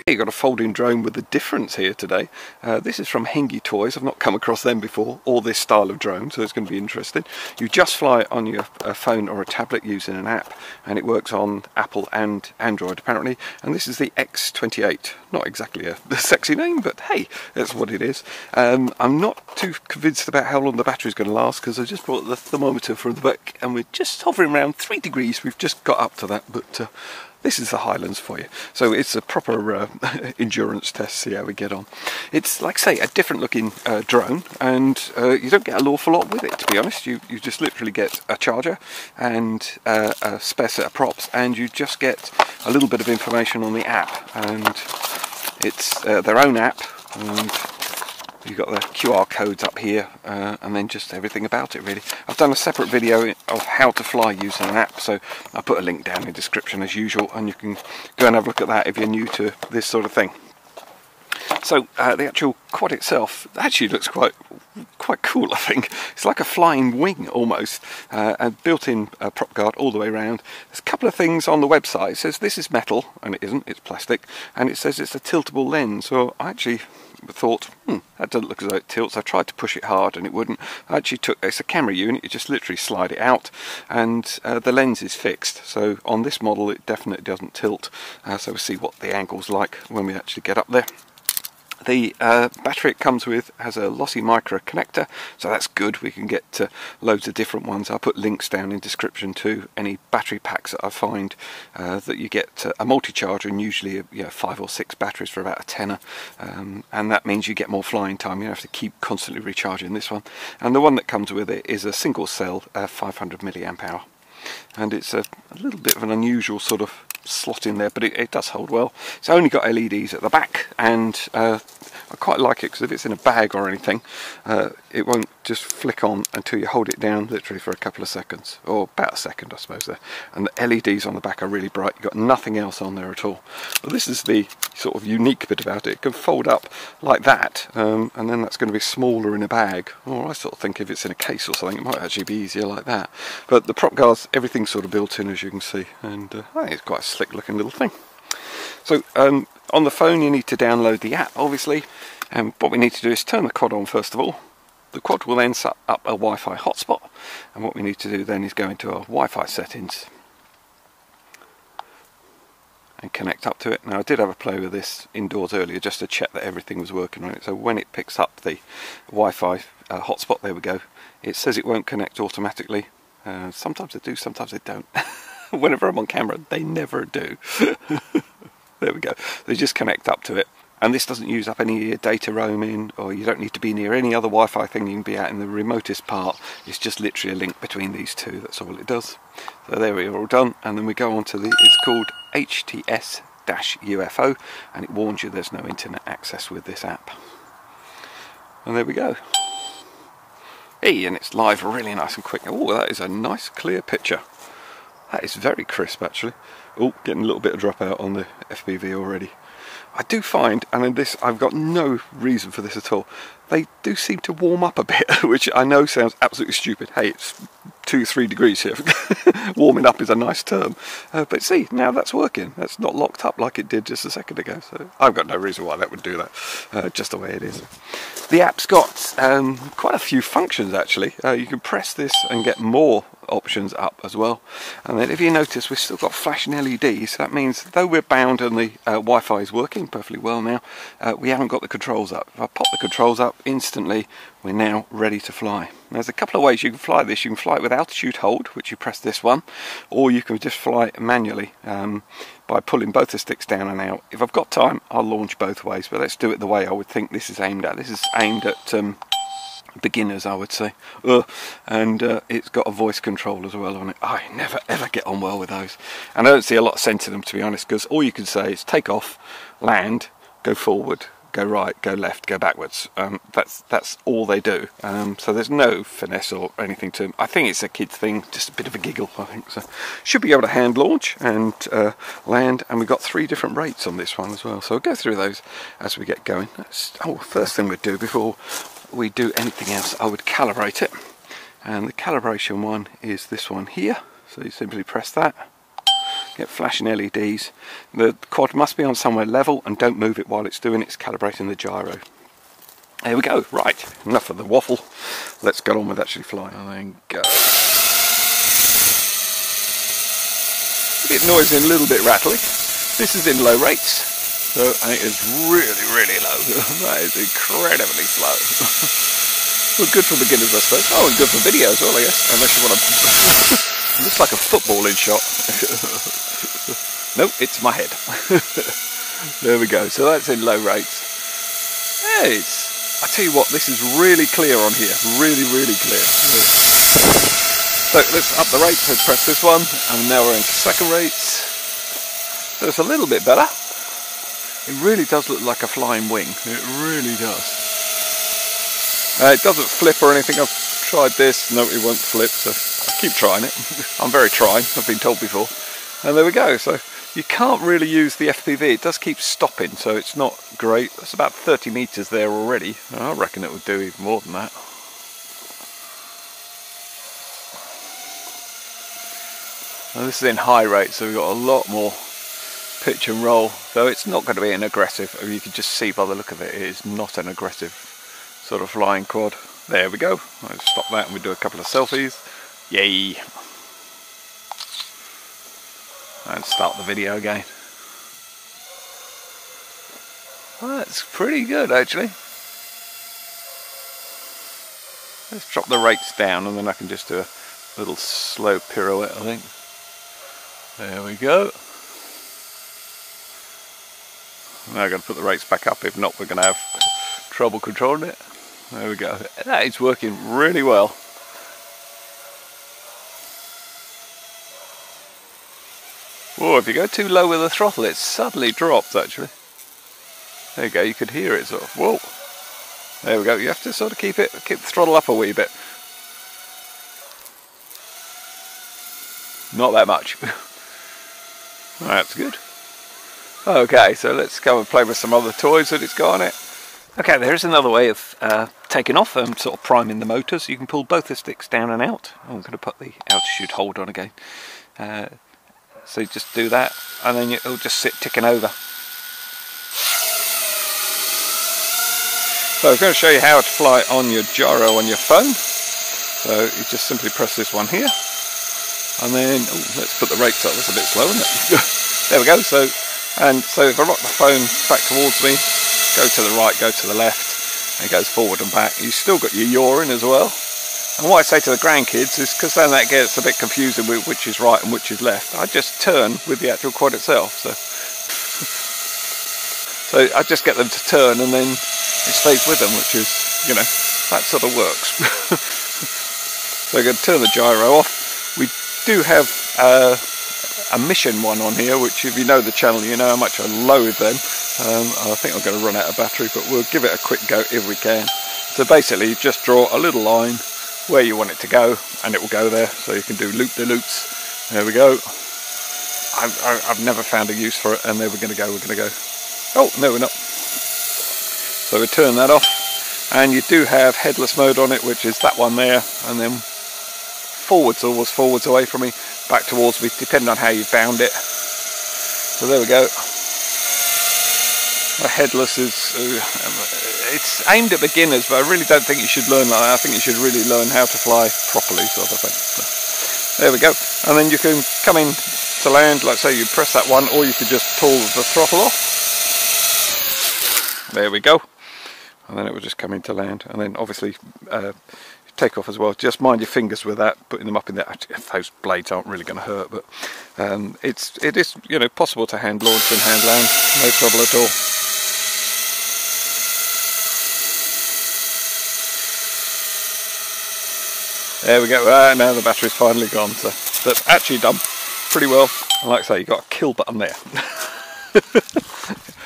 You've got a folding drone with a difference here today. This is from Hengge Toys. I've not come across them before, or this style of drone, so it's going to be interesting. You just fly it on your phone or a tablet using an app, and it works on Apple and Android apparently. And this is the X28. Not exactly a sexy name, but hey, that's what it is. I'm not too convinced about how long the battery's going to last, because I just brought the thermometer from the back, and we're just hovering around 3 degrees. We've just got up to that, but this is the Highlands for you. So it's a proper endurance test, see how we get on. It's, like I say, a different looking drone, and you don't get an awful lot with it, to be honest. You just literally get a charger and a spare set of props, and you just get a little bit of information on the app. And it's their own app, and you've got the QR codes up here, and then just everything about it really. I've done a separate video of how to fly using an app, so I'll put a link down in the description as usual, and you can go and have a look at that if you're new to this sort of thing. So the actual quad itself actually looks quite cool, I think. It's like a flying wing almost, and built-in prop guard all the way around. There's a couple of things on the website. It says this is metal, and it isn't, it's plastic, and it says it's a tiltable lens. So I actually thought, that doesn't look as though it tilts. I tried to push it hard and it wouldn't. I actually it's a camera unit, you just literally slide it out, and the lens is fixed. So on this model it definitely doesn't tilt, so we'll see what the angle's like when we actually get up there. The battery it comes with has a lossy micro connector, so that's good. We can get loads of different ones. I'll put links down in description to any battery packs that I find that you get a multi-charger, and usually 5 or 6 batteries for about a tenner, and that means you get more flying time. You don't have to keep constantly recharging this one. And the one that comes with it is a single cell 500 milliamp hour, and it's a little bit of an unusual sort of slot in there, but it does hold well. It's only got LEDs at the back, and I quite like it because if it's in a bag or anything, it won't just flick on until you hold it down literally for a couple of seconds, or about a second I suppose there. And the LEDs on the back are really bright. You've got nothing else on there at all. But this is the sort of unique bit about it. It can fold up like that, and then that's going to be smaller in a bag. Or I sort of think if it's in a case or something, it might actually be easier like that. But the prop guards, everything's sort of built in, as you can see, and I think it's quite a slick looking little thing. So on the phone you need to download the app, obviously, and what we need to do is turn the quad on first of all. The quad will then set up a Wi-Fi hotspot, and what we need to do then is go into our Wi-Fi settings and connect up to it. Now I did have a play with this indoors earlier just to check that everything was working on it. So when it picks up the Wi-Fi hotspot, there we go, it says it won't connect automatically. Sometimes they do, sometimes they don't. Whenever I'm on camera, they never do. There we go. They just connect up to it. And this doesn't use up any of your data roaming, or you don't need to be near any other Wi-Fi thing. You can be out in the remotest part. It's just literally a link between these two. That's all it does. So there we are, all done. And then we go on to it's called HTS-UFO, and it warns you there's no internet access with this app. And there we go. Hey, and it's live really nice and quick. Oh, that is a nice clear picture. That is very crisp actually. Oh, getting a little bit of dropout on the FPV already. I do find, and in this I've got no reason for this at all, they do seem to warm up a bit, which I know sounds absolutely stupid. Hey, it's 2-3 degrees here. Warming up is a nice term. But see, now that's working. That's not locked up like it did just a second ago. So I've got no reason why that would do that, just the way it is. The app's got quite a few functions actually. You can press this and get more options up as well. And then if you notice, we've still got flashing LEDs. So that means though we're bound and the Wi-Fi is working perfectly well now, we haven't got the controls up. If I pop the controls up, instantly we're now ready to fly. There's a couple of ways you can fly this. You can fly it with altitude hold, which you press this one, or you can just fly it manually by pulling both the sticks down and out. If I've got time, I'll launch both ways, but let's do it the way I would think this is aimed at. This is aimed at beginners, I would say. And it's got a voice control as well on it. I never ever get on well with those, and I don't see a lot of sense in them, to be honest, because all you can say is take off, land, go forward, go right, go left, go backwards. That's all they do. So there's no finesse or anything to them. I think it's a kid's thing, just a bit of a giggle, I think. So should be able to hand launch and land, and we've got 3 different rates on this one as well. So we'll go through those as we get going. First thing we'd do before we do anything else, I would calibrate it, and the calibration one is this one here. So you simply press that, get flashing LEDs. The quad must be on somewhere level, and don't move it while it's doing it. It's calibrating the gyro. There we go. Right, enough of the waffle. Let's get on with actually flying. And then go. A bit noisy and a little bit rattly. This is in low rates, so it is really, really low. That is incredibly slow. Well, good for beginners, I suppose. Oh, and good for video as well, I guess. Unless you want to... It looks like a footballing shot. Nope, it's my head. There we go. So that's in low rates. Hey, I tell you what, this is really clear on here. Really, really clear. Yeah. So let's up the rates. Let's press this one, and now we're into second rates. So it's a little bit better. It really does look like a flying wing. It really does. It doesn't flip or anything. I've tried this. No, it won't flip, so I keep trying it. I'm very trying, I've been told before. And there we go. So you can't really use the FPV. It does keep stopping, so it's not great. It's about 30 meters there already. I reckon it would do even more than that. Now this is in high rate, so we've got a lot more pitch and roll, though it's not going to be an aggressive. You can just see by the look of it, it is not an aggressive sort of flying quad. There we go. I'll stop that and we do a couple of selfies. Yay! And start the video again. Well, that's pretty good actually. Let's drop the rates down and then I can just do a little slow pirouette, I think. There we go. Now I'm going to put the rates back up, if not we're going to have trouble controlling it. There we go. That is working really well. Whoa, if you go too low with the throttle, it suddenly drops actually. There you go, you could hear it sort of, whoa. There we go, you have to sort of keep the throttle up a wee bit. Not that much. That's good. Okay, so let's go and play with some other toys that it's got on it. Okay, there is another way of taking off and sort of priming the motors. You can pull both the sticks down and out. I'm going to put the altitude hold on again. So you just do that, and then it'll just sit ticking over. So I'm going to show you how to fly on your gyro on your phone. So you just simply press this one here, and then let's put the rates up. That's a bit slow, isn't it? There we go. So if I rock the phone back towards me, go to the right, go to the left, and it goes forward and back. You've still got your yaw in as well. And what I say to the grandkids is, because then that gets a bit confusing with which is right and which is left, I just turn with the actual quad itself. So I just get them to turn and then it stays with them, which is, you know, that sort of works. So I'm going to turn the gyro off. We do have a mission one on here, which if you know the channel, you know how much I loathe them. I think I'm going to run out of battery, but we'll give it a quick go if we can. So basically you just draw a little line where you want it to go and it will go there, so you can do loop-de-loops. There we go. I've never found a use for it, and there we're going to go. Oh, no we're not. So we turn that off, and you do have headless mode on it, which is that one there, and then forwards, always forwards away from me, back towards me, depending on how you found it. So there we go. The headless is, it's aimed at beginners, but I really don't think you should learn like that. I think you should really learn how to fly properly, sort of thing. So, there we go. And then you can come in to land, like say you press that one, or you could just pull the throttle off. There we go. And then it will just come in to land. And then obviously take off as well. Just mind your fingers with that, putting them up in there. Those blades aren't really going to hurt, but it is, you know, possible to hand launch and hand land, no trouble at all. There we go. Now the battery's finally gone, so that's actually done pretty well. And like I say, you've got a kill button there.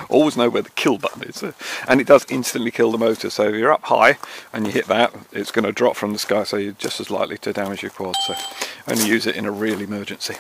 Always know where the kill button is, and it does instantly kill the motor. So if you're up high and you hit that, it's going to drop from the sky, so you're just as likely to damage your quad. So only use it in a real emergency.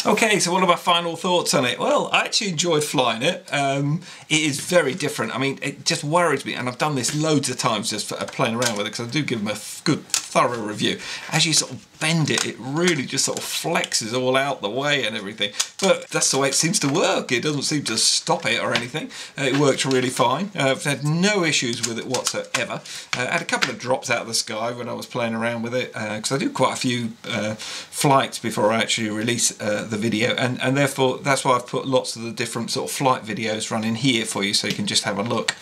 Okay, so what are my final thoughts on it? Well, I actually enjoyed flying it. It is very different. I mean, it just worries me, and I've done this loads of times just for playing around with it, because I do give them a good, thorough review. As you sort of bend it, it really just sort of flexes all out the way and everything. But that's the way it seems to work. It doesn't seem to stop it or anything. It works really fine. I've had no issues with it whatsoever. I had a couple of drops out of the sky when I was playing around with it, because I do quite a few flights before I actually release the video, and therefore that's why I've put lots of the different sort of flight videos running here for you, so you can just have a look.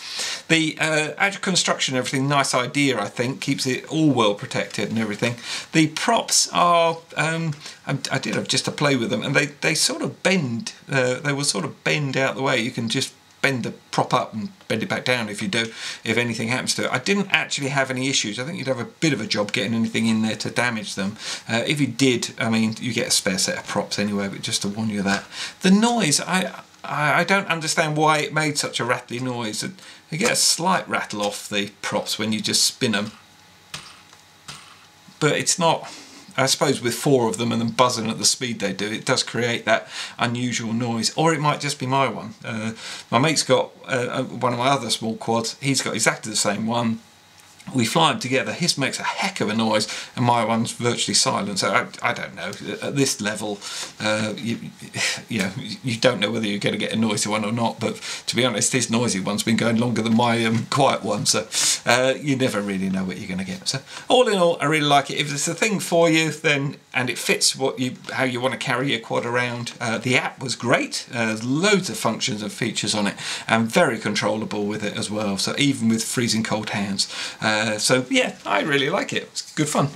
The actual construction, everything, nice idea, I think, keeps it all well protected and everything. The props are, I did have just to play with them, and they sort of bend, they will sort of bend out the way. You can just bend the prop up and bend it back down if anything happens to it. I didn't actually have any issues. I think you'd have a bit of a job getting anything in there to damage them. If you did, I mean, you get a spare set of props anyway, but just to warn you of that. The noise, I don't understand why it made such a rattly noise. You get a slight rattle off the props when you just spin them, but it's not. I suppose with 4 of them and them buzzing at the speed they do, it does create that unusual noise. Or it might just be my one. My mate's got one of my other small quads. He's got exactly the same one. We fly them together. His makes a heck of a noise, and my one's virtually silent. So I don't know. At this level, you don't know whether you're going to get a noisy one or not. But to be honest, this noisy one's been going longer than my quiet one. So you never really know what you're going to get. So all in all, I really like it. If it's a thing for you, then and it fits how you want to carry your quad around. The app was great. There's loads of functions and features on it, and very controllable with it as well. So even with freezing cold hands. So yeah, I really like it. It's good fun.